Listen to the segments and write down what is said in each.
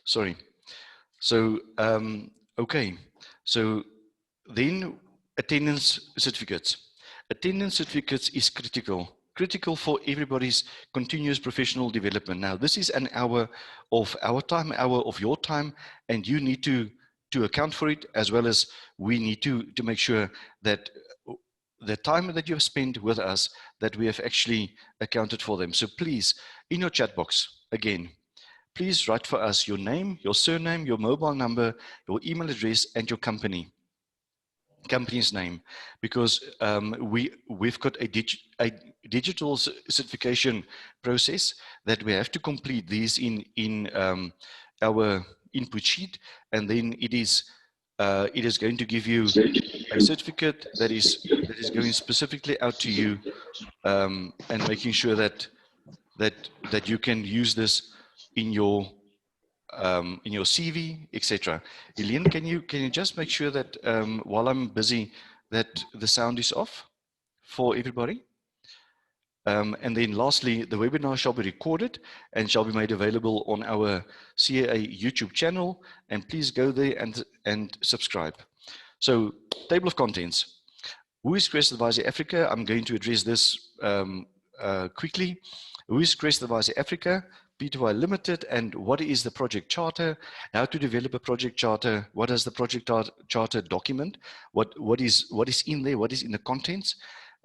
Sorry. So, okay. So then attendance certificates. Attendance certificates is critical for everybody's continuous professional development. Now, this is an hour of our time, hour of your time, and you need to account for it, as well as we need to make sure that the time that you have spent with us, that we have actually accounted for them. So please, in your chat box, again, please write for us your name, your surname, your mobile number, your email address, and your company's name, because we've got a digital certification process that we have to complete these in our input sheet, and then it is going to give you a certificate that is going specifically out to you, and making sure that you can use this in your CV, etc. Helene, can you just make sure that while I'm busy, that the sound is off for everybody? And then lastly, the webinar shall be recorded and shall be made available on our CAA YouTube channel, and please go there and subscribe. So, table of contents. Who is Crest Advisor Africa? I'm going to address this quickly. Who is Crest Advisor Africa? P2I Limited, and what is the project charter? How to develop a project charter? What does the project charter document? What is in there? What is in the contents?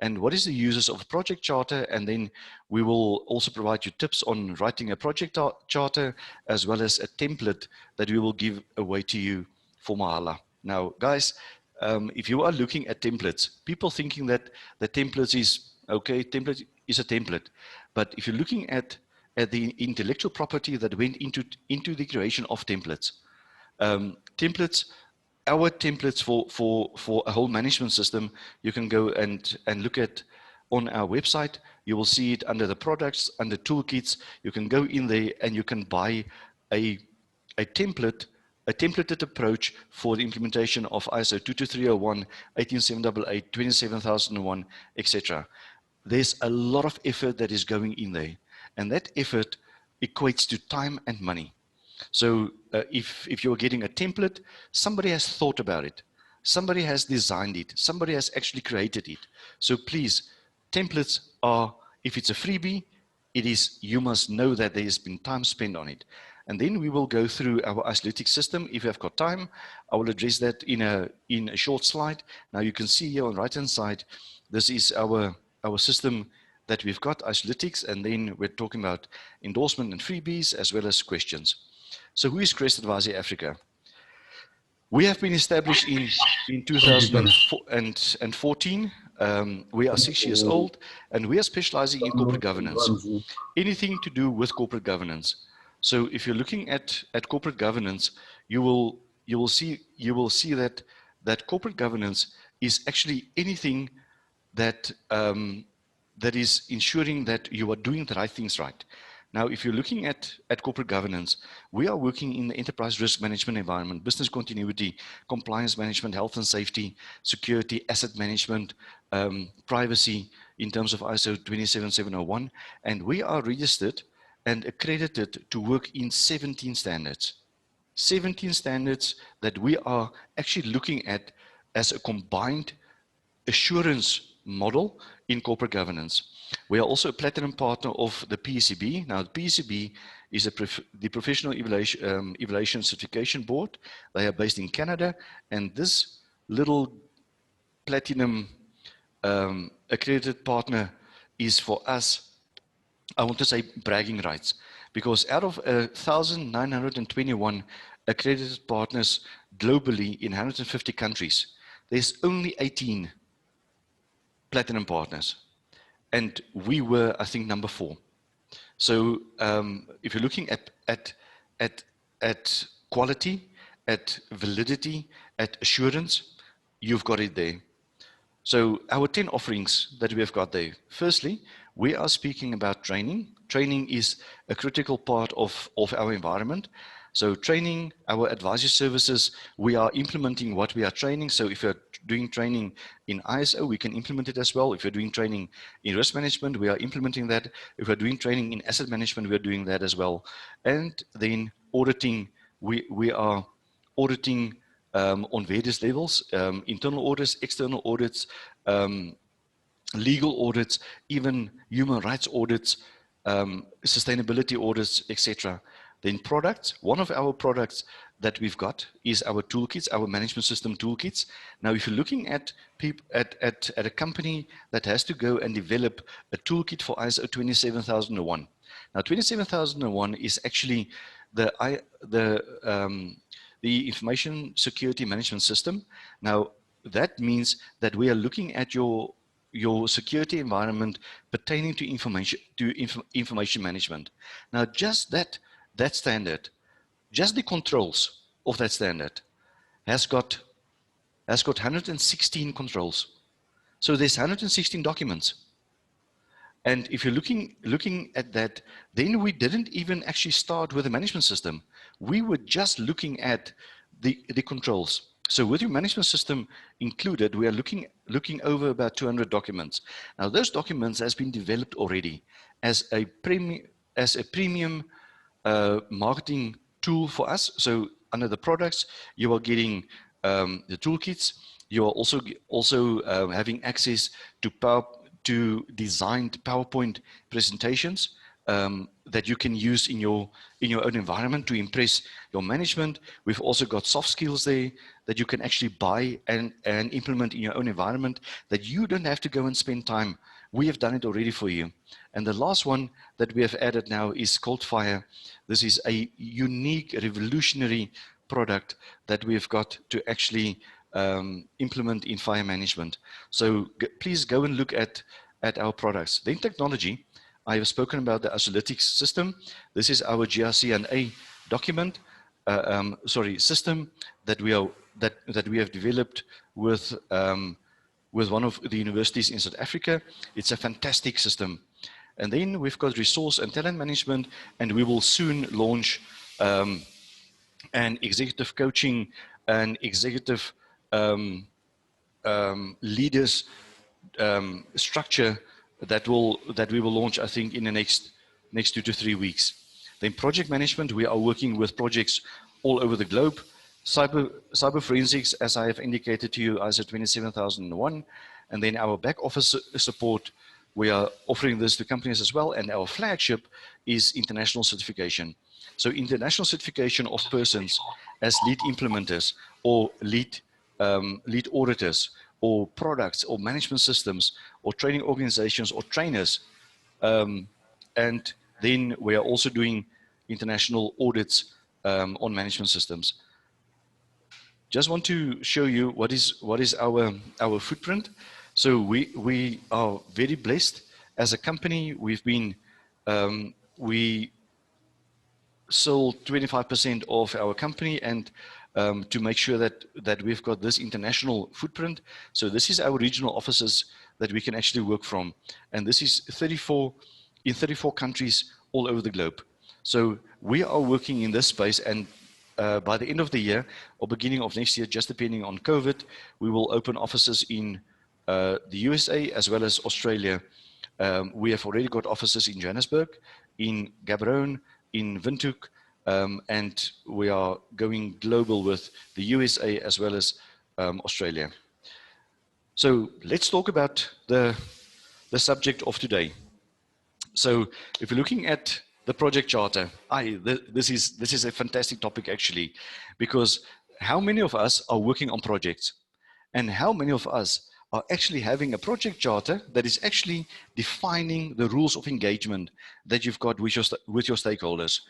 And what is the uses of a project charter? And then we will also provide you tips on writing a project charter, as well as a template that we will give away to you for Mahala. Now, guys, if you are looking at templates, people thinking that the templates is, okay, template is a template. But if you're looking at the intellectual property that went into the creation of templates, our templates for a whole management system, you can go and look at on our website. You will see it under the products, under toolkits. You can go in there and you can buy a templated approach for the implementation of ISO 22301, 18788, 27001, etc. There's a lot of effort that is going in there, and that effort equates to time and money. So if you're getting a template, somebody has thought about it. Somebody has designed it. Somebody has actually created it. So please, templates are, if it's a freebie, you must know that there has been time spent on it. And then we will go through our Isolytics system. If you have got time, I will address that in a short slide. Now you can see here on the right-hand side, this is our system that we've got, Isolytics, and then we're talking about endorsement and freebies, as well as questions. So who is Crest Advisor Africa? We have been established in 2014. We are 6 years old, and we are specializing in corporate governance. Anything to do with corporate governance. So if you're looking at corporate governance, you will see that corporate governance is actually anything that that is ensuring that you are doing the right things right. Now, if you're looking at corporate governance, we are working in the enterprise risk management environment, business continuity, compliance management, health and safety, security, asset management, privacy in terms of ISO 27701, and we are registered and accredited to work in 17 standards. 17 standards that we are actually looking at as a combined assurance model in corporate governance. We are also a platinum partner of the PCB. Now, the PCB is the Professional Evaluation Certification Board. They are based in Canada, and this little platinum accredited partner is for us, I want to say, bragging rights, because out of 1,921 accredited partners globally in 150 countries, there's only 18 platinum partners, and we were, I think, number 4. So if you're looking at quality, at validity, at assurance, you've got it there. So our 10 offerings that we have got there. Firstly, we are speaking about training. Training is a critical part of our environment. So training, our advisory services, we are implementing what we are training. So if you're doing training in ISO, we can implement it as well. If you're doing training in risk management, we are implementing that. If you're doing training in asset management, we are doing that as well. And then auditing we are auditing on various levels, internal audits, external audits, legal audits, even human rights audits, sustainability audits, etc. Then products, one of our products that we've got is our toolkits, our management system toolkits. Now, if you're looking at at a company that has to go and develop a toolkit for ISO 27001. Now, 27001 is actually the information security management system. Now, that means that we are looking at your security environment pertaining to information management. Now, just that standard, just the controls of that standard has got 116 controls. So there's 116 documents. And if you're looking at that, then we didn't even actually start with the management system. We were just looking at the controls. So with your management system included, we are looking over about 200 documents. Now, those documents has been developed already as a premium marketing tool for us. So under the products, you are getting the toolkits. You are also having access to designed PowerPoint presentations that you can use in your own environment to impress your management. We've also got soft skills there that you can actually buy and implement in your own environment, that you don't have to go and spend time. We have done it already for you. And the last one that we have added now is called Fire. This is a unique, revolutionary product that we've got to actually implement in fire management. So please go and look at our products. Then technology. I have spoken about the Analytics system. This is our GRC&A document, system that we have developed with one of the universities in South Africa. It's a fantastic system. And then we've got resource and talent management, and we will soon launch an executive coaching and executive leaders structure that we will launch, I think, in the next 2 to 3 weeks. Then project management, we are working with projects all over the globe. Cyber forensics, as I have indicated to you, ISO 27001. And then our back office support, we are offering this to companies as well. And our flagship is international certification. So international certification of persons as lead implementers or lead auditors, or products, or management systems, or training organizations, or trainers. And then we are also doing international audits on management systems. Just want to show you what is our footprint. So we are very blessed as a company. We sold 25% of our company, and to make sure that we've got this international footprint. So this is our regional offices that we can actually work from. And this is 34 countries all over the globe. So we are working in this space, and by the end of the year or beginning of next year, just depending on COVID, we will open offices in the USA as well as Australia. We have already got offices in Johannesburg, in Gaborone, in Windhoek, and we are going global with the USA as well as Australia. So let's talk about the subject of today. So if you're looking at the project charter, this is a fantastic topic actually, because how many of us are working on projects, and how many of us are actually having a project charter that is actually defining the rules of engagement that you've got with your stakeholders.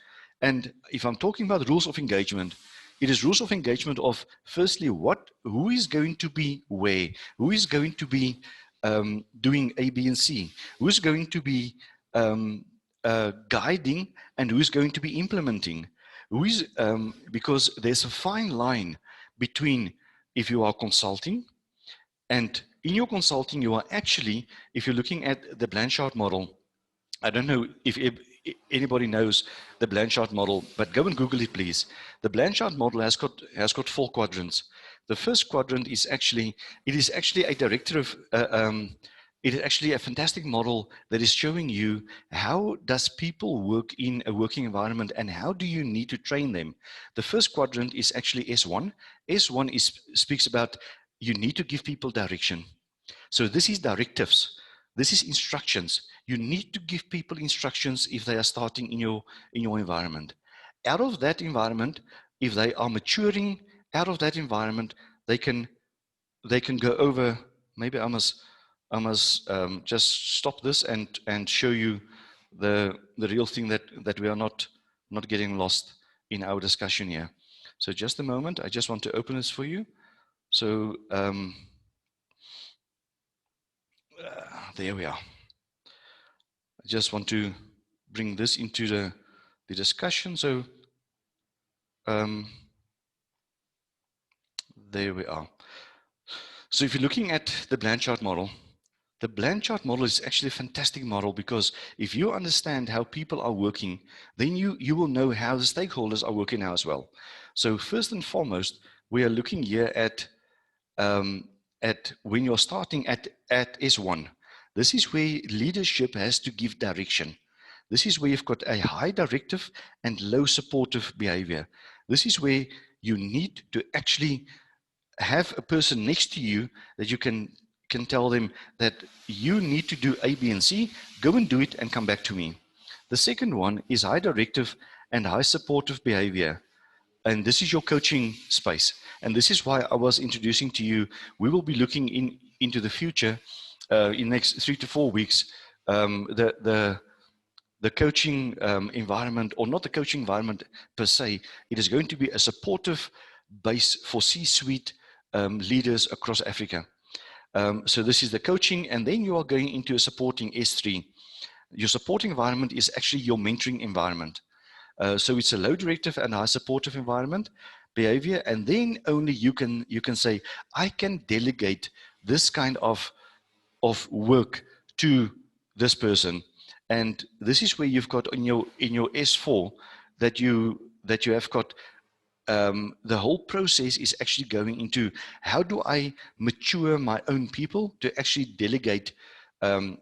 And if I'm talking about rules of engagement, it is rules of engagement of, firstly, who is going to be where, who is going to be doing A, B, and C, who is going to be guiding, and who is going to be implementing. Because there's a fine line between if you are consulting, and in your consulting, you are actually, if you're looking at the Blanchard model, I don't know if anybody knows the Blanchard model, but go and Google it, please. The Blanchard model has got 4 quadrants. The first quadrant is actually, a directive, it is actually a fantastic model that is showing you how does people work in a working environment and how do you need to train them. The first quadrant is actually S1. S1 speaks about you need to give people direction. So this is directives. This is instructions. You need to give people instructions if they are starting in your environment. Out of that environment, if they are maturing out of that environment, they can go over. Maybe I must just stop this and show you the real thing that we are not getting lost in our discussion here. So just a moment. I just want to open this for you. So there we are. I just want to bring this into the discussion. So there we are. So if you're looking at the Blanchard model, the Blanchard model is actually a fantastic model because if you understand how people are working, then you will know how the stakeholders are working now as well. So first and foremost, we are looking here at when you're starting at S1. This is where leadership has to give direction. This is where you've got a high directive and low supportive behavior. This is where you need to actually have a person next to you that you can tell them that you need to do A, B, and C, go and do it and come back to me. The second one is high directive and high supportive behavior. And this is your coaching space. And this is why I was introducing to you, we will be looking into the future in the next 3 to 4 weeks, the coaching environment, or not the coaching environment per se. It is going to be a supportive base for C-suite leaders across Africa. So this is the coaching, and then you are going into a supporting S3. Your supporting environment is actually your mentoring environment. So it's a low directive and high supportive environment behavior, and then only you can say, I can delegate this kind of work to this person. And this is where you've got in your S4 that you have got the whole process is actually going into how do I mature my own people to actually delegate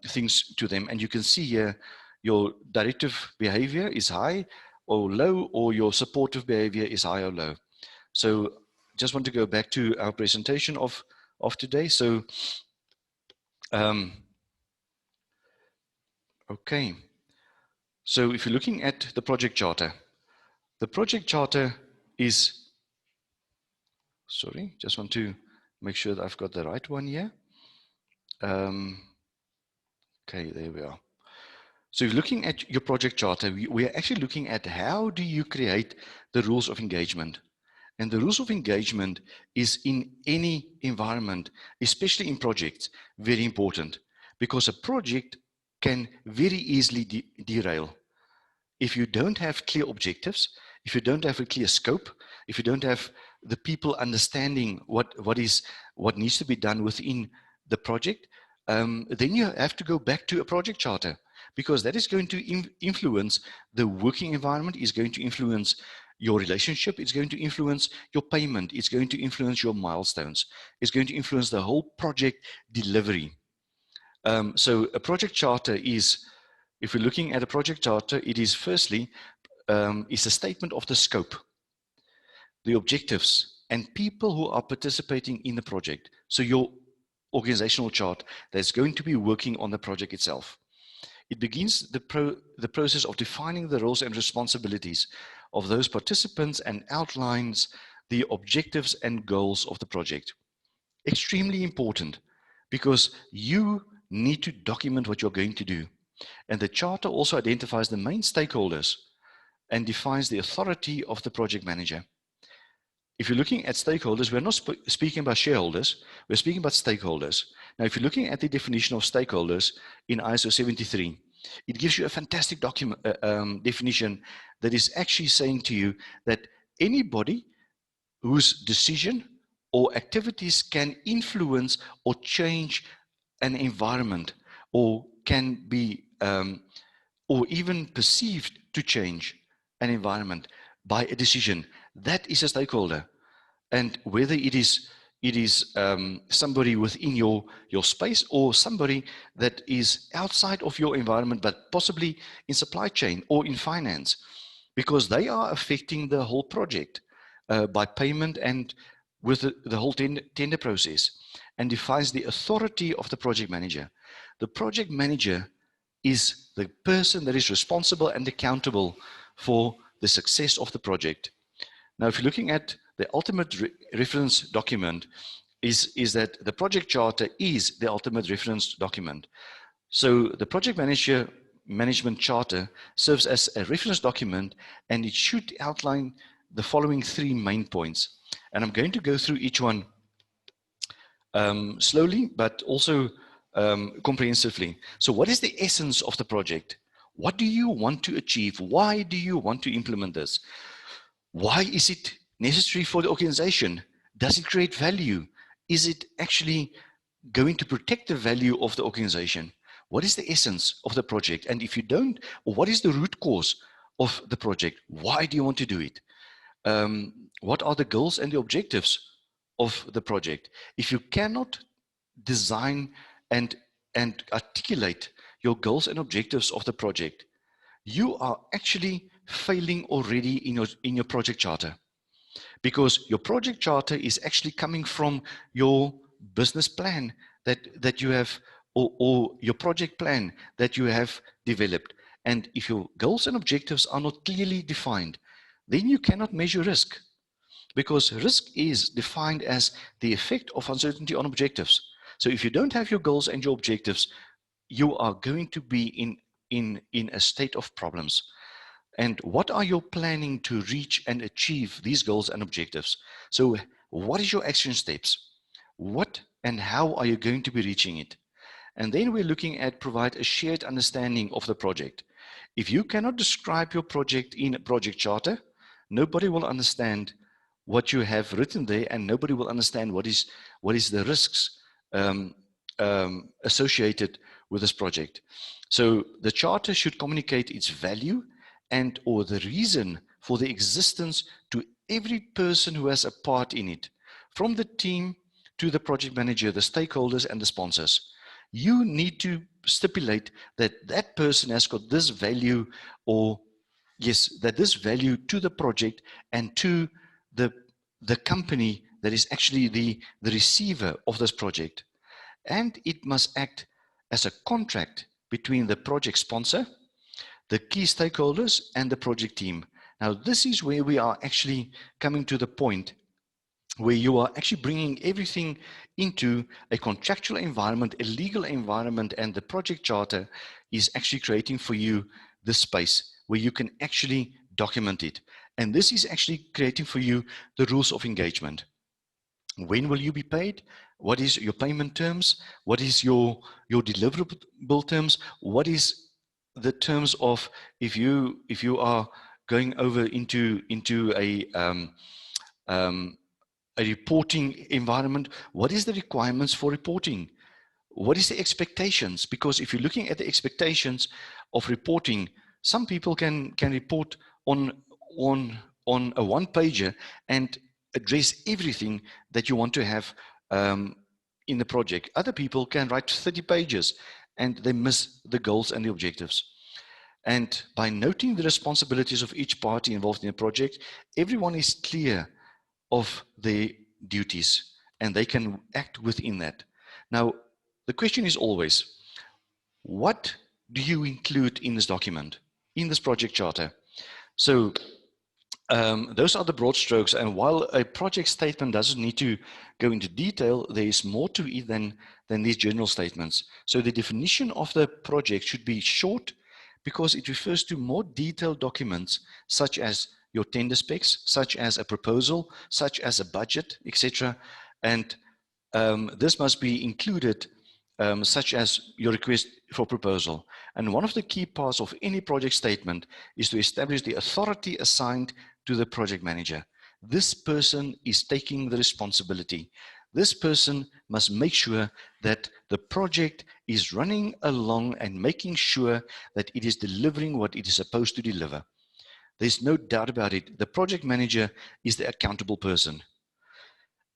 things to them. And you can see here your directive behavior is high or low, or your supportive behavior is high or low. So just want to go back to our presentation of today. So okay, so if you're looking at the project charter is, sorry, just want to make sure that I've got the right one here. Okay, there we are. So if you're looking at your project charter, we are actually looking at how do you create the rules of engagement. And the rules of engagement is in any environment, especially in projects, very important, because a project can very easily derail. If you don't have clear objectives, if you don't have a clear scope, if you don't have the people understanding what needs to be done within the project, then you have to go back to a project charter, because that is going to influence the working environment, is going to influence your relationship, it's going to influence your payment, it's going to influence your milestones, it's going to influence the whole project delivery. So a project charter is, if we're looking at a project charter, it is firstly, is a statement of the scope, the objectives, and people who are participating in the project. So your organizational chart that's going to be working on the project itself. It begins the process of defining the roles and responsibilities of those participants and outlines the objectives and goals of the project. Extremely important, because you need to document what you're going to do. And the charter also identifies the main stakeholders and defines the authority of the project manager. If you're looking at stakeholders, we're not speaking about shareholders, we're speaking about stakeholders. Now, if you're looking at the definition of stakeholders in ISO 73, it gives you a fantastic definition that is actually saying to you that anybody whose decision or activities can influence or change an environment, or can be, or even perceived to change an environment by a decision, that is a stakeholder. And whether it is it is somebody within your space, or somebody that is outside of your environment, but possibly in supply chain or in finance, because they are affecting the whole project by payment and with the whole tender process, and defines the authority of the project manager. The project manager is the person that is responsible and accountable for the success of the project. Now, if you're looking at the ultimate reference document, is that the project charter is the ultimate reference document. So the project management charter serves as a reference document, and it should outline the following 3 main points. And I'm going to go through each one slowly, but also comprehensively. So what is the essence of the project? What do you want to achieve? Why do you want to implement this? Why is it necessary for the organization? Does it create value? Is it actually going to protect the value of the organization? What is the essence of the project? And if you don't, what is the root cause of the project? Why do you want to do it? What are the goals and the objectives of the project? If you cannot design and articulate your goals and objectives of the project, you are actually failing already in your project charter, because your project charter is actually coming from your business plan that you have, or your project plan that you have developed. And if your goals and objectives are not clearly defined, then you cannot measure risk, because risk is defined as the effect of uncertainty on objectives. So if you don't have your goals and your objectives, you are going to be in a state of problems. And what are you planning to reach and achieve these goals and objectives? So what is your action steps? What and how are you going to be reaching it? And then we're looking at provide a shared understanding of the project. If you cannot describe your project in a project charter, nobody will understand what you have written there, and nobody will understand what is the risks associated with this project. So the charter should communicate its value and or the reason for the existence to every person who has a part in it, from the team to the project manager, the stakeholders, and the sponsors. You need to stipulate that that person has got this value, or yes, that this value to the project and to the company that is actually the receiver of this project. And it must act as a contract between the project sponsor, the key stakeholders, and the project team. Now, this is where we are actually coming to the point where you are actually bringing everything into a contractual environment, a legal environment, and the project charter is actually creating for you the space where you can actually document it. And this is actually creating for you the rules of engagement. When will you be paid? What is your payment terms? What is your deliverable terms? What is the terms of if you are going over into a reporting environment? What is the requirements for reporting? What is the expectations? Because if you're looking at the expectations of reporting, some people can report on a one-pager and address everything that you want to have in the project. Other people can write 30 pages and they miss the goals and the objectives. And by noting the responsibilities of each party involved in the project, everyone is clear of their duties and they can act within that. Now, the question is always, what do you include in this document, in this project charter? So those are the broad strokes. And while a project statement doesn't need to go into detail, there is more to it than these general statements. So the definition of the project should be short, because it refers to more detailed documents such as your tender specs, such as a proposal, such as a budget, etc. And this must be included, such as your request for proposal. And one of the key parts of any project statement is to establish the authority assigned to the project manager. This person is taking the responsibility. This person must make sure that the project is running along and making sure that it is delivering what it is supposed to deliver. There's no doubt about it. The project manager is the accountable person.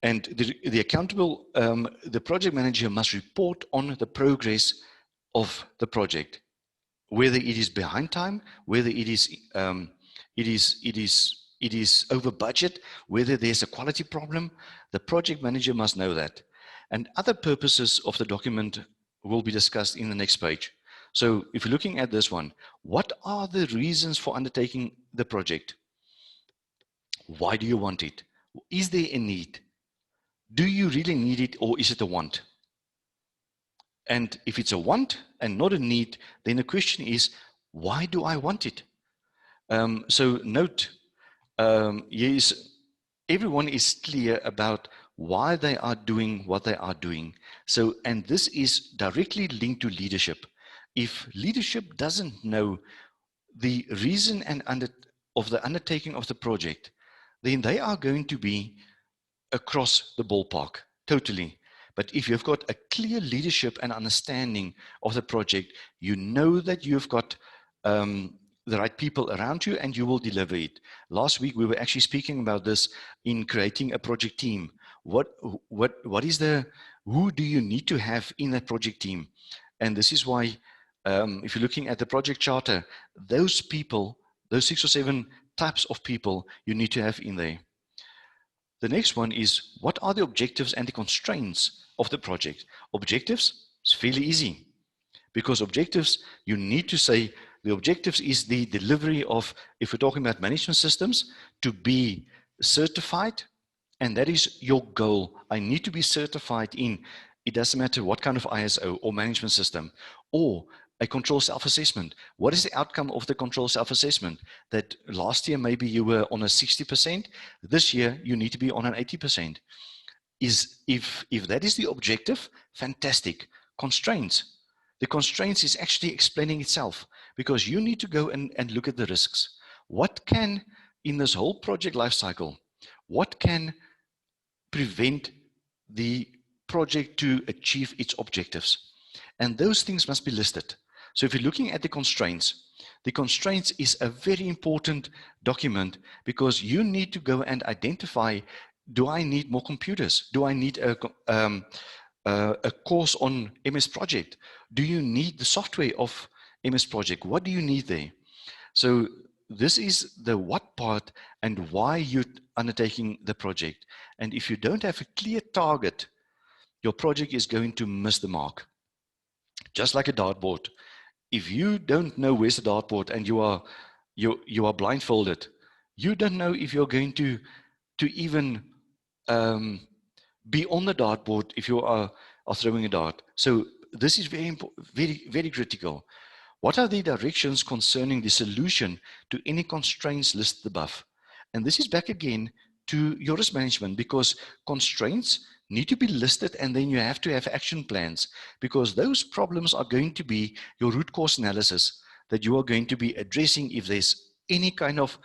And the accountable, the project manager must report on the progress of the project, whether it is behind time, whether it is over budget, whether there's a quality problem. The project manager must know that. And other purposes of the document will be discussed in the next page. So if you're looking at this one, what are the reasons for undertaking the project? Why do you want it? Is there a need? Do you really need it, or is it a want? And if it's a want and not a need, then the question is, why do I want it? So note, yes, everyone is clear about why they are doing what they are doing. So, and this is directly linked to leadership. If leadership doesn't know the reason of the undertaking of the project, then they are going to be across the ballpark, totally. But if you've got a clear leadership and understanding of the project, you know that you've got the right people around you and you will deliver it. Last week, we were actually speaking about this in creating a project team. What is who do you need to have in that project team? And this is why, if you're looking at the project charter, those people, those 6 or 7 types of people you need to have in there. The next one is, what are the objectives and the constraints of the project? Objectives, it's fairly easy, because objectives, you need to say the objectives is the delivery of, if we're talking about management systems, to be certified, and that is your goal. I need to be certified in, it doesn't matter what kind of ISO or management system, or a control self-assessment. What is the outcome of the control self-assessment? That last year maybe you were on a 60%, this year you need to be on an 80%. If that is the objective, fantastic. Constraints. The constraints is actually explaining itself, because you need to go and look at the risks. What can, in this whole project lifecycle, what can prevent the project to achieve its objectives? And those things must be listed. So if you're looking at the constraints is a very important document, because you need to go and identify, do I need more computers? Do I need a course on MS Project? Do you need the software of MS Project? What do you need there? So this is the what part and why you're undertaking the project. And if you don't have a clear target, your project is going to miss the mark. Just like a dartboard. If you don't know where's the dartboard and you are blindfolded, you don't know if you're going to even be on the dartboard if you are throwing a dart. So this is very critical. What are the directions concerning the solution to any constraints listed above? And this is back again to your risk management, because constraints need to be listed, and then you have to have action plans, because those problems are going to be your root cause analysis that you are going to be addressing if there's any kind of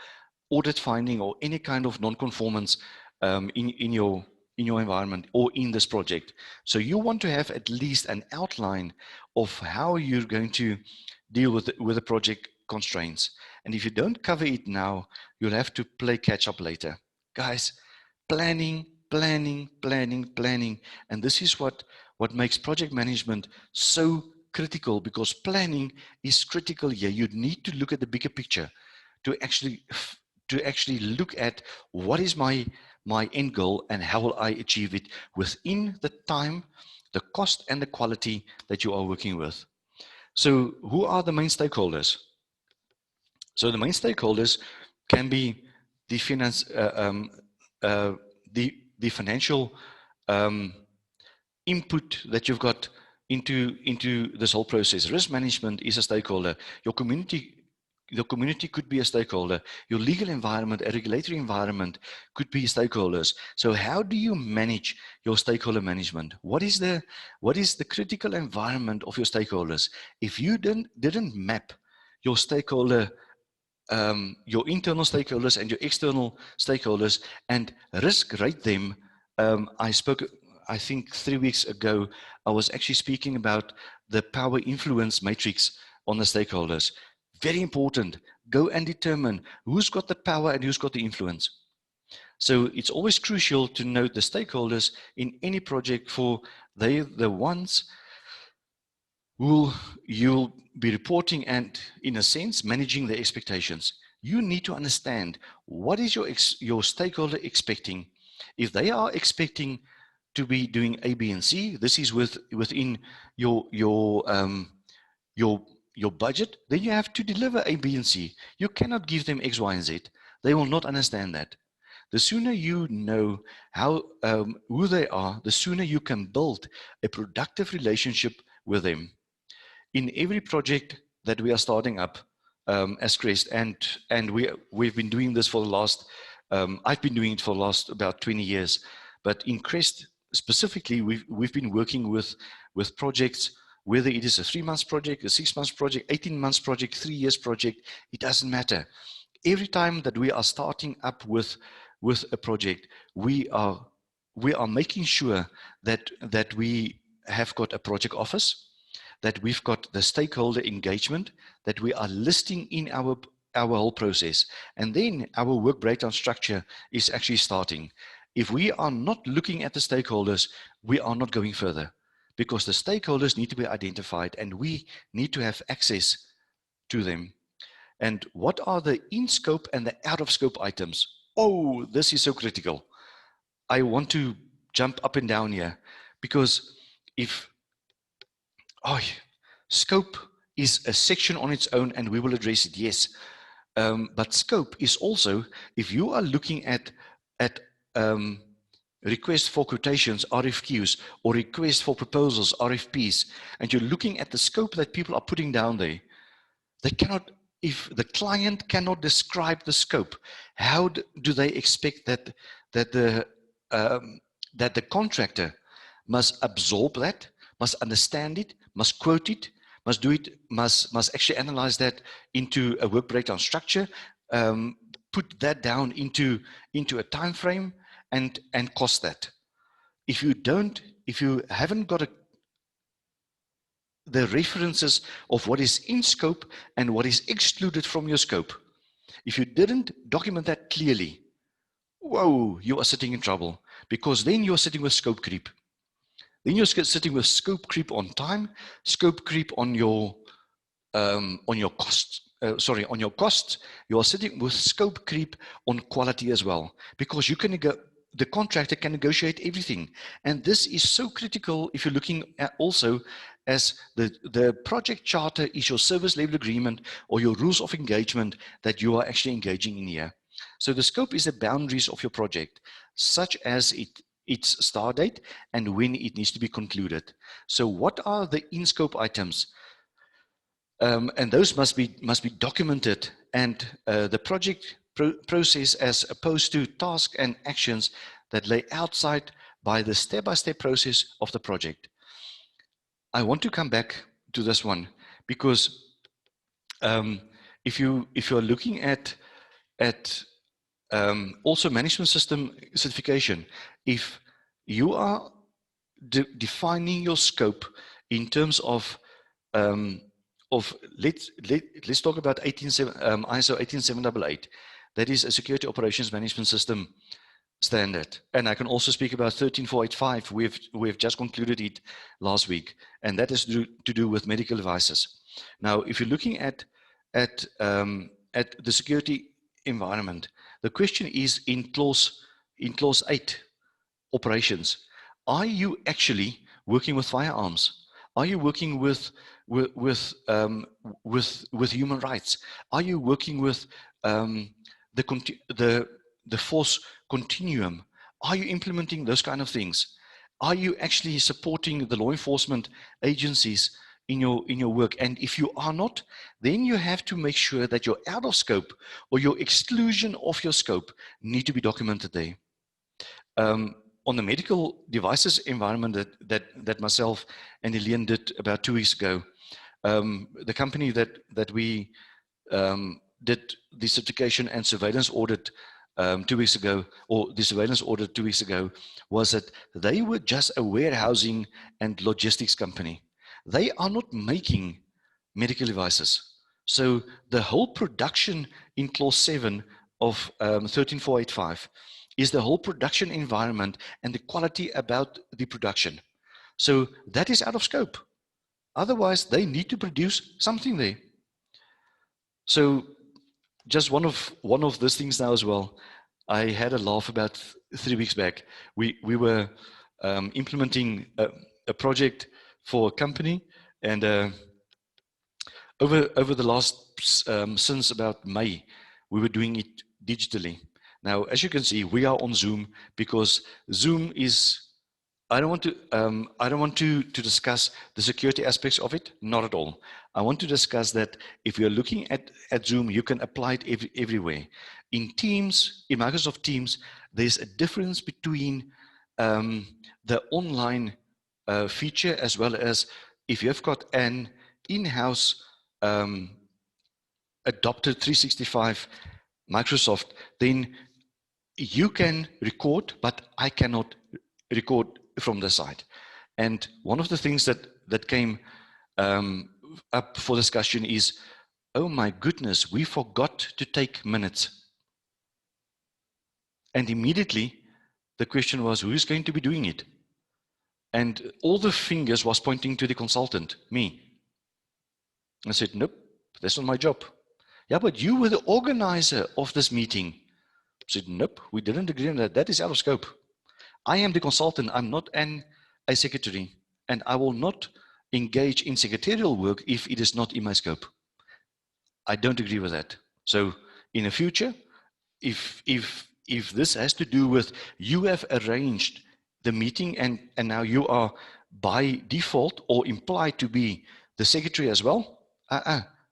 audit finding or any kind of non-conformance in your environment or in this project. So you want to have at least an outline of how you're going to deal with the project constraints. And if you don't cover it now, you'll have to play catch up later. Guys, planning. And this is what makes project management so critical, because planning is critical here. You need to look at the bigger picture to actually look at what is my end goal and how will I achieve it within the time, the cost, and the quality that you are working with. So who are the main stakeholders? So the main stakeholders can be the finance, the financial input that you've got into this whole process. Risk management is a stakeholder. Your community could be a stakeholder. Your legal environment, a regulatory environment could be stakeholders. So how do you manage your stakeholder management? What is the critical environment of your stakeholders? If you didn't map your stakeholder, your internal stakeholders and your external stakeholders, and risk rate them. I spoke, I think 3 weeks ago, I was actually speaking about the power influence matrix on the stakeholders. Very important. Go and determine who's got the power and who's got the influence. So it's always crucial to note the stakeholders in any project, for they're the ones who you'll be reporting and, in a sense, managing their expectations. You need to understand what is your stakeholder expecting. If they are expecting to be doing A, B, and C, this is within your your budget, then you have to deliver A, B, and C. You cannot give them X, Y, and Z. They will not understand that. The sooner you know who they are, the sooner you can build a productive relationship with them. In every project that we are starting up as Crest, and we've been doing this for the last, I've been doing it for the last about 20 years, but in Crest specifically, we've been working with projects, whether it is a 3 months project, a 6 months project, 18 months project, 3 years project, it doesn't matter. Every time that we are starting up with a project, we are making sure that we have got a project office, that we've got the stakeholder engagement, that we are listing in our whole process, and then our work breakdown structure is actually starting. If we are not looking at the stakeholders, we are not going further, because the stakeholders need to be identified and we need to have access to them. And what are the in-scope and the out-of-scope items? Oh, this is so critical. I want to jump up and down here, because scope is a section on its own, and we will address it, yes. But scope is also, if you are looking at requests for quotations, RFQs, or requests for proposals, RFPs, and you're looking at the scope that people are putting down there, they cannot, if the client cannot describe the scope, how do they expect that the contractor must absorb that, must understand it, must quote it, must do it, must actually analyze that into a work breakdown structure, put that down into a time frame, and cost that. If you haven't got the references of what is in scope and what is excluded from your scope, if you didn't document that clearly, whoa, you are sitting in trouble, because then you're sitting with scope creep. Then you're sitting with scope creep on time, scope creep on your costs. On your costs, you are sitting with scope creep on quality as well, because the contractor can negotiate everything. And this is so critical if you're looking at also as the project charter is your service level agreement or your rules of engagement that you are actually engaging in here. So the scope is the boundaries of your project, such as its start date and when it needs to be concluded. So what are the in-scope items? And those must be documented, and the project process, as opposed to tasks and actions that lay outside by the step-by-step process of the project. I want to come back to this one, because if you're looking at also management system certification, if you are defining your scope in terms of let's talk about ISO 18788. That is a security operations management system standard, and I can also speak about 13485. We've just concluded it last week, and that is to do with medical devices. Now, if you're looking at the security environment, the question is in clause 8, operations. Are you actually working with firearms? Are you working with human rights? Are you working with the force continuum? Are you implementing those kind of things? Are you actually supporting the law enforcement agencies in your work? And if you are not, then you have to make sure that your out of scope or your exclusion of your scope need to be documented there. On the medical devices environment that myself and Elian did about 2 weeks ago, the company that we did the certification and surveillance audit 2 weeks ago, or the surveillance audit 2 weeks ago, was that they were just a warehousing and logistics company. They are not making medical devices. So the whole production in clause 7 of 13485 is the whole production environment and the quality about the production. So that is out of scope. Otherwise, they need to produce something there. So just one of those things now as well. I had a laugh about 3 weeks back. We were implementing a project for a company, and over the last since about May, we were doing it digitally. Now, as you can see, we are on Zoom because Zoom is. I don't want to discuss the security aspects of it, not at all. I want to discuss that if you're looking at Zoom, you can apply it everywhere. In Teams, in Microsoft Teams, there's a difference between the online feature as well as if you've got an in-house adopted 365 Microsoft, then you can record, but I cannot record from the side. And one of the things that came up for discussion is, oh my goodness, we forgot to take minutes. And immediately the question was, who's going to be doing it? And all the fingers was pointing to the consultant, me. I said, nope, that's not my job. Yeah, but you were the organizer of this meeting. I said, nope, we didn't agree on that. That is out of scope. I am the consultant. I'm not a secretary, and I will not engage in secretarial work if it is not in my scope. I don't agree with that. So in the future, if this has to do with you have arranged the meeting and now you are by default or implied to be the secretary as well,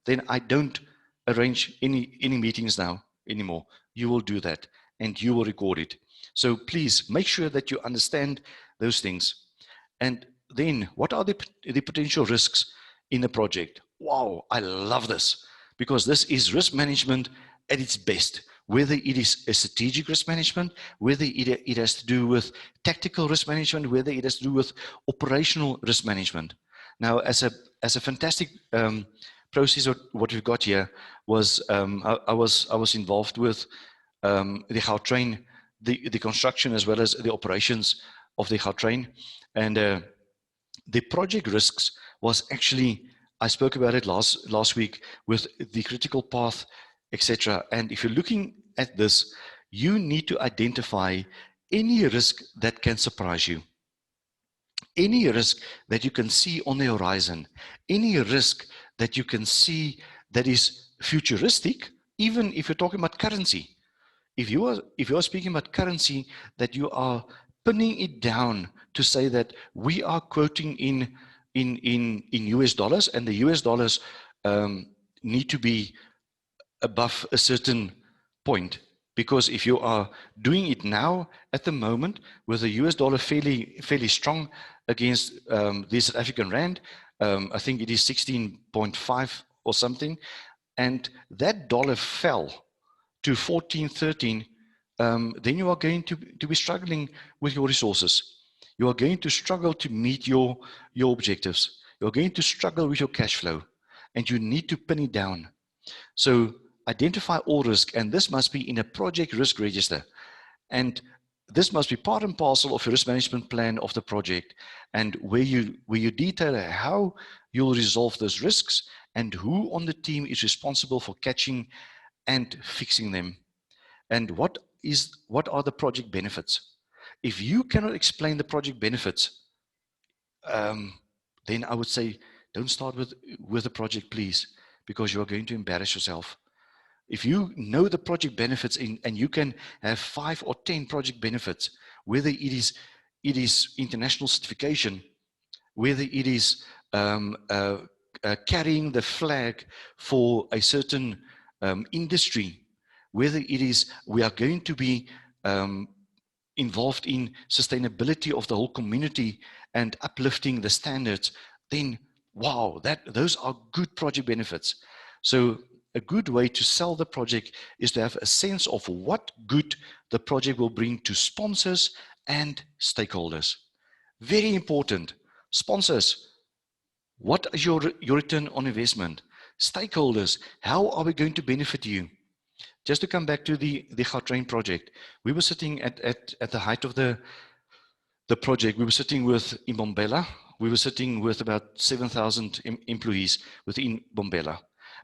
then I don't arrange any meetings now anymore. You will do that and you will record it. So please make sure that you understand those things. And then what are the potential risks in a project? Wow, I love this because this is risk management at its best. Whether it is a strategic risk management, whether it has to do with tactical risk management, whether it has to do with operational risk management. Now, as a fantastic process, what we've got here was I was involved with the Gautrain, the construction as well as the operations of the Gautrain, and the project risks was actually, I spoke about it last week with the critical path, etc. And if you're looking at this, you need to identify any risk that can surprise you, any risk that you can see on the horizon, any risk that you can see that is futuristic, even if you're talking about currency. If you are speaking about currency, that you are pinning it down to say that we are quoting in US dollars, and the US dollars need to be above a certain point, because if you are doing it now at the moment with the US dollar fairly strong against the South African rand, I think it is 16.5 or something, and that dollar fell to 14, 13, then you are going to be struggling with your resources. You are going to struggle to meet your objectives. You're going to struggle with your cash flow, and you need to pin it down. So identify all risk, and this must be in a project risk register. And this must be part and parcel of your risk management plan of the project, and where you detail how you'll resolve those risks and who on the team is responsible for catching and fixing them. And what are the project benefits? If you cannot explain the project benefits, then I would say don't start with the project, please, because you are going to embarrass yourself. If you know the project benefits and you can have 5 or 10 project benefits, whether it is international certification, whether it is carrying the flag for a certain industry, whether it is we are going to be involved in sustainability of the whole community and uplifting the standards, then wow, those are good project benefits. So a good way to sell the project is to have a sense of what good the project will bring to sponsors and stakeholders. Very important. Sponsors, what is your return on investment? Stakeholders, how are we going to benefit you? just to come back to the Gautrain project, we were sitting at the height of the project. We were sitting with in Bombela. We were sitting with about 7,000 employees within Bombela.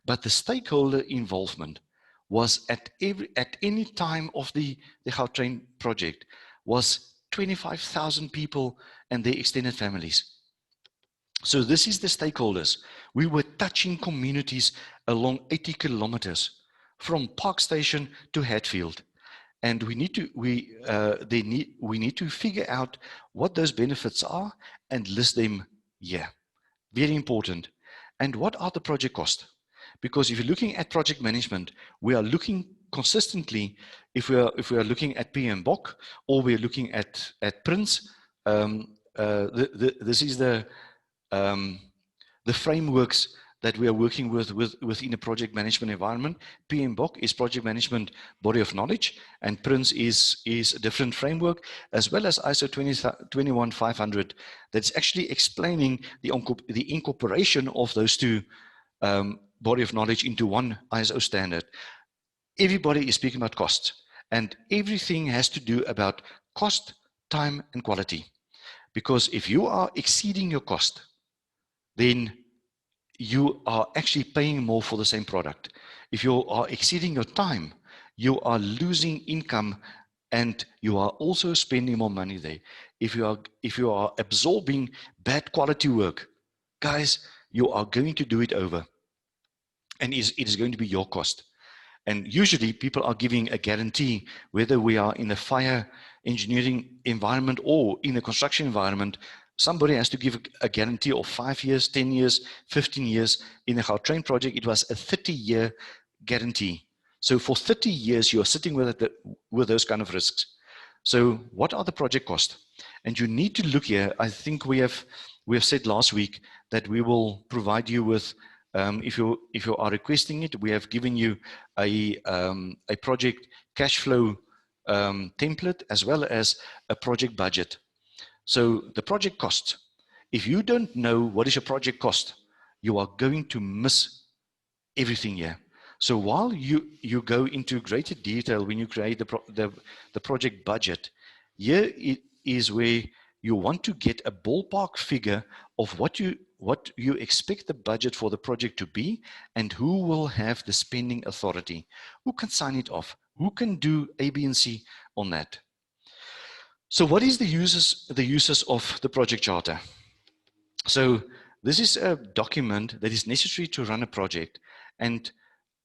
But the stakeholder involvement was at any time of the Gautrain project was 25,000 people and their extended families. So this is the stakeholders. We were touching communities along 80 kilometers from Park Station to Hatfield. And we need to figure out what those benefits are and list them here. Very important. And what are the project costs? Because if you're looking at project management, we are looking consistently, if we are looking at PMBOK or we're looking at Prince, this is the frameworks that we are working within a project management environment. PMBOK is project management body of knowledge, and Prince is a different framework, as well as ISO 21500 that's actually explaining the incorporation of those two body of knowledge into one ISO standard. Everybody is speaking about costs, and everything has to do about cost, time, and quality. Because if you are exceeding your cost, then you are actually paying more for the same product. If you are exceeding your time, you are losing income and you are also spending more money there. If you are absorbing bad quality work, guys, you are going to do it over. And it is going to be your cost. And usually people are giving a guarantee, whether we are in a fire engineering environment or in a construction environment. Somebody has to give a guarantee of 5 years, 10 years, 15 years. In the Gautrain project, it was a 30-year guarantee. So for 30 years, you are sitting with those kind of risks. So what are the project costs? And you need to look here. I think we have said last week that we will provide you with, if you are requesting it, we have given you a project cash flow template, as well as a project budget. So the project cost, if you don't know what is your project cost, you are going to miss everything here. So while you go into greater detail when you create the project budget, here it is where you want to get a ballpark figure of what you expect the budget for the project to be, and who will have the spending authority, who can sign it off, who can do A, B, and C on that. So what is the uses of the project charter? So this is a document that is necessary to run a project. And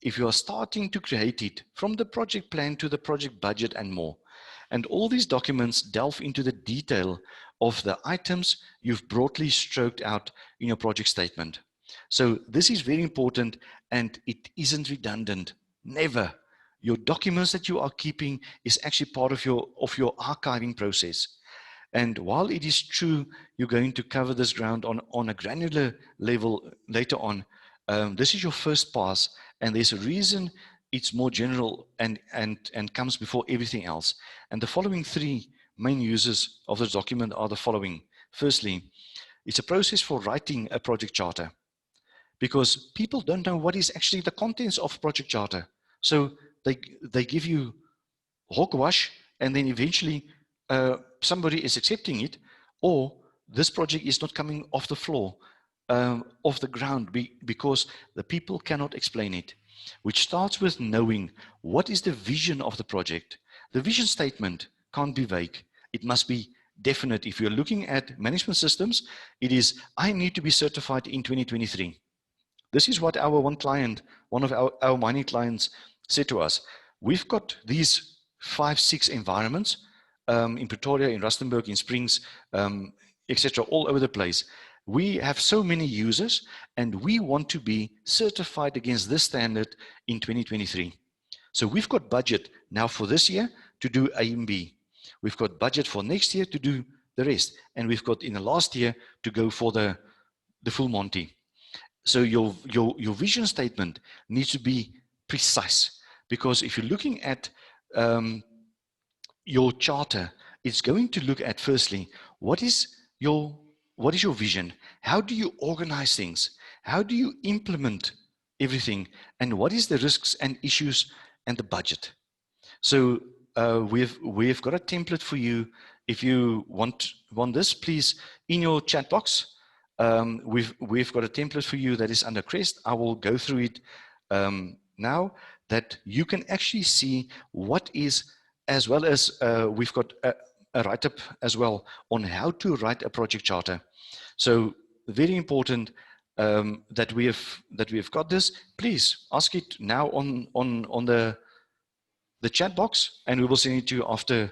if you are starting to create it, from the project plan to the project budget and more, and all these documents delve into the detail of the items you've broadly stroked out in your project statement. So this is very important, and it isn't redundant. Never. Your documents that you are keeping is actually part of your archiving process. And while it is true you're going to cover this ground on a granular level later on, this is your first pass, and there's a reason it's more general and comes before everything else. And the following three main uses of this document are the following. Firstly, it's a process for writing a project charter, because people don't know what is actually the contents of project charter. So they give you hogwash, and then eventually somebody is accepting it, or this project is not coming off the floor, off the ground, because the people cannot explain it, which starts with knowing what is the vision of the project. The vision statement can't be vague. It must be definite. If you're looking at management systems, it is, I need to be certified in 2023. This is what our one of our mining clients said to us. We've got these 5-6 environments in Pretoria, in Rustenburg, in Springs, etc., all over the place. We have so many users, and we want to be certified against this standard in 2023. So we've got budget now for this year to do A and B. We've got budget for next year to do the rest. And we've got in the last year to go for the full Monty. So your vision statement needs to be precise, because if you're looking at your charter, it's going to look at, firstly, what is your vision? How do you organize things? How do you implement everything? And what is the risks and issues and the budget. So we've got a template for you. If you want this, please, in your chat box, we've got a template for you that is under Crest. I will go through it now, that you can actually see what is, as well as we've got a write-up as well on how to write a project charter. So very important that we have got this. Please ask it now on the chat box, and we will send it to you after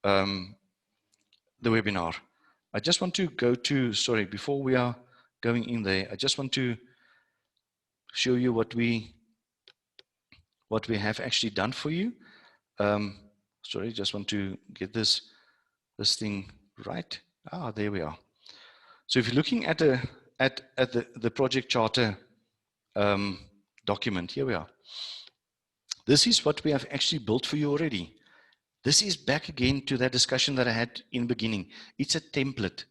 the webinar. I just want to go to, sorry, before we are going in there, I just want to show you what we have actually done for you. Sorry, just want to get this thing right. Ah, there we are. So if you're looking at the project charter document, here we are. This is what we have actually built for you already. This is back again to that discussion that I had in the beginning. It's a template.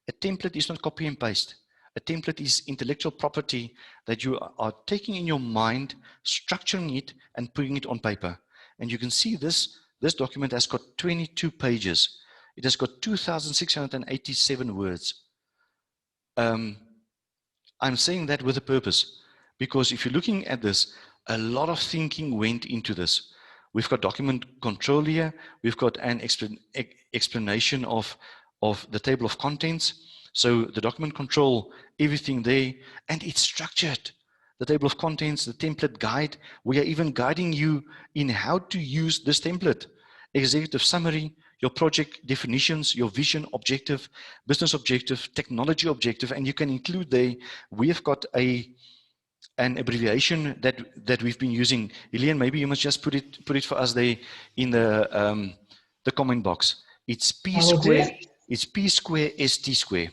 A template is not copy and paste. A template is intellectual property that you are taking in your mind, structuring it, and putting it on paper. And you can see this document has got 22 pages. It has got 2,687 words. I'm saying that with a purpose, because if you're looking at this, a lot of thinking went into this. We've got document control here. We've got an explanation of the table of contents. So the document control, everything there, and it's structured. The table of contents, the template guide. We are even guiding you in how to use this template. Executive summary, your project definitions, your vision objective, business objective, technology objective, and you can include there. We have got an abbreviation that we've been using. Elian, maybe you must just put it for us there in the comment box. It's P square. It's P square ST square.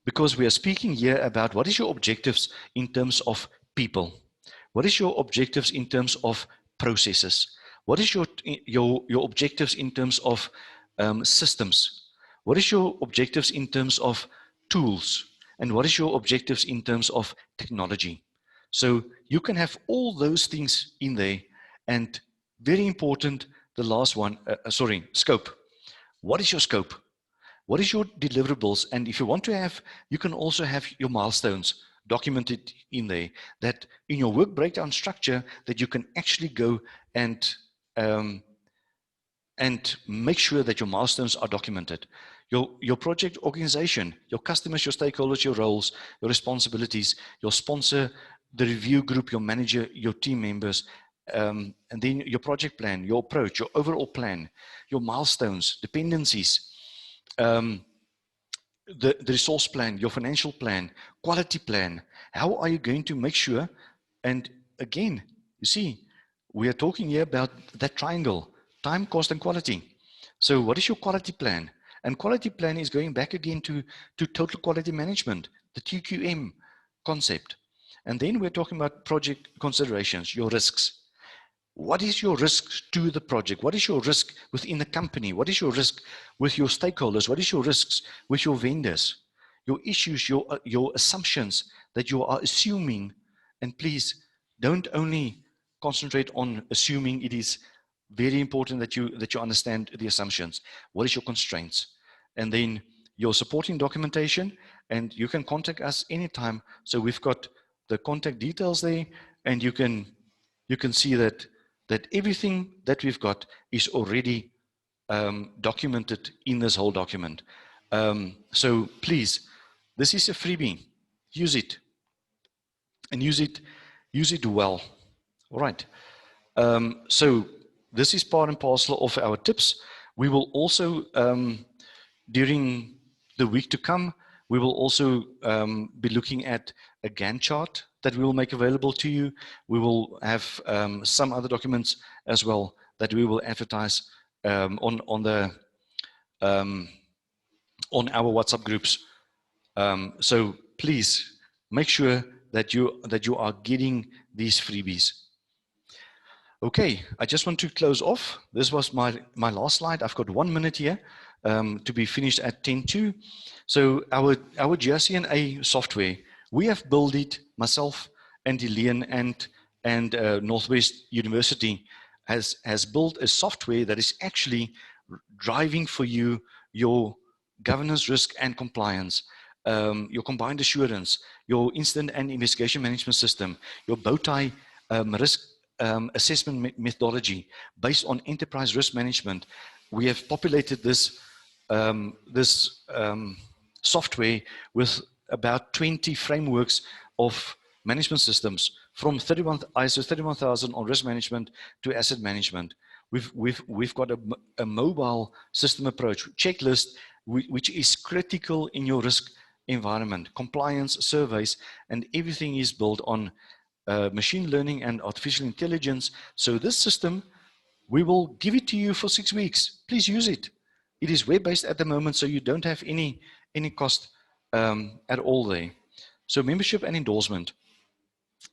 Because we are speaking here about what is your objectives in terms of people. What is your objectives in terms of processes? What is your objectives in terms of systems? What is your objectives in terms of tools? And what is your objectives in terms of technology? So you can have all those things in there. And very important, the last one, scope. What is your scope? What is your deliverables? And if you want to have, you can also have your milestones documented in there, that in your work breakdown structure, that you can actually go and make sure that your milestones are documented. Your project organization, your customers, your stakeholders, your roles, your responsibilities, your sponsor, the review group, your manager, your team members, and then your project plan, your approach, your overall plan, your milestones, dependencies, the resource plan, your financial plan, quality plan. How are you going to make sure? And again, you see, we are talking here about that triangle, time, cost, and quality. So what is your quality plan? And quality plan is going back again to total quality management, the TQM concept. And then we're talking about project considerations, your risks. What is your risk to the project? What is your risk within the company? What is your risk with your stakeholders? What is your risks with your vendors? Your issues, your assumptions that you are assuming. And please don't only concentrate on assuming. It is very important that you understand the assumptions. What is your constraints? And then your supporting documentation, and you can contact us anytime. So we've got the contact details there, and you can see that everything that we've got is already documented in this whole document. So please, this is a freebie. Use it, and use it well. All right. So this is part and parcel of our tips. We will also, during the week to come, we will also be looking at a Gantt chart that we will make available to you. We will have some other documents as well that we will advertise on our WhatsApp groups. So please make sure that you are getting these freebies. Okay, I just want to close off. This was my last slide. I've got 1 minute here to be finished at 10:02. So our GRCNA software, we have built it, myself and Elian and Northwest University has built a software that is actually driving for you your governance, risk, and compliance, your combined assurance, your incident and investigation management system, your bowtie risk assessment methodology based on enterprise risk management. We have populated this software with about 20 frameworks of management systems, from ISO 31000 on risk management to asset management. We've got a mobile system approach, checklist, which is critical in your risk environment, compliance surveys, and everything is built on machine learning and artificial intelligence. So this system, we will give it to you for 6 weeks. Please use it. It is web-based at the moment, so you don't have any cost at all there. So membership and endorsement.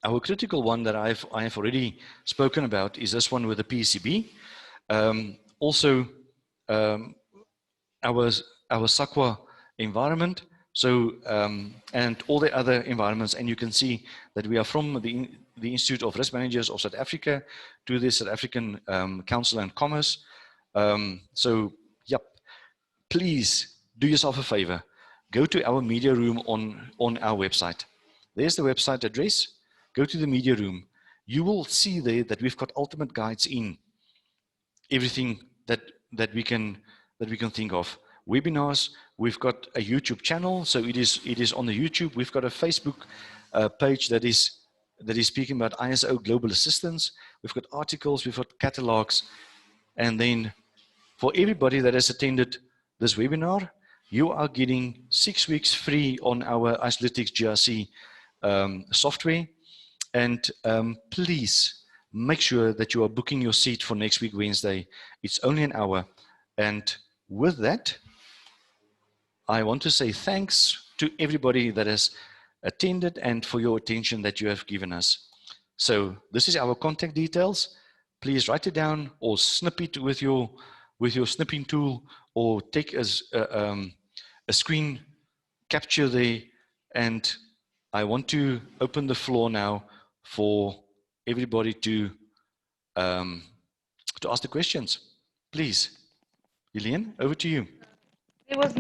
Our critical one that I have already spoken about is this one with the PCB. Also, our SAQA environment. So, and all the other environments, and you can see that we are from the Institute of Risk Managers of South Africa to the South African Council and Commerce. So, yep, please do yourself a favor. Go to our media room on our website. There's the website address. Go to the media room. You will see there that we've got ultimate guides in everything that we can think of. Webinars, we've got a YouTube channel, so it is on the YouTube. We've got a Facebook page that is speaking about ISO global assistance. We've got articles, we've got catalogs, and then for everybody that has attended this webinar, you are getting 6 weeks free on our Isolytics GRC software. And please make sure that you are booking your seat for next week, Wednesday. It's only an hour. And with that, I want to say thanks to everybody that has attended and for your attention that you have given us. So this is our contact details. Please write it down or snip it with your snipping tool, or take as a screen capture there. And I want to open the floor now for everybody to ask the questions. Please, Elaine, over to you. There was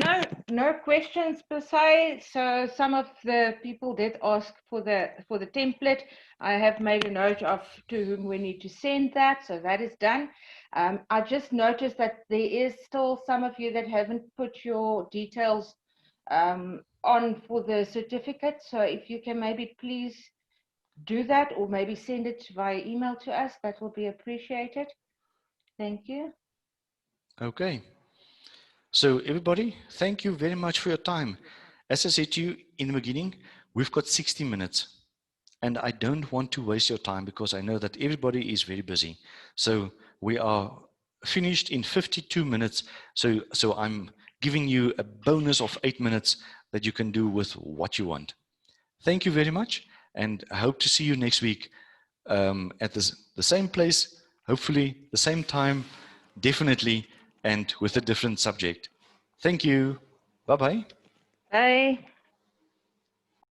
no questions per se, so some of the people did ask for the template. I have made a note of to whom we need to send that, so that is done. I just noticed that there is still some of you that haven't put your details on for the certificate, so if you can maybe please do that, or maybe send it via email to us, that will be appreciated. Thank you. Okay. So everybody, thank you very much for your time. As I said to you in the beginning, we've got 60 minutes. And I don't want to waste your time because I know that everybody is very busy. So we are finished in 52 minutes. So I'm giving you a bonus of 8 minutes that you can do with what you want. Thank you very much. And I hope to see you next week at the same place, hopefully the same time, definitely, and with a different subject. Thank you. Bye-bye. Bye.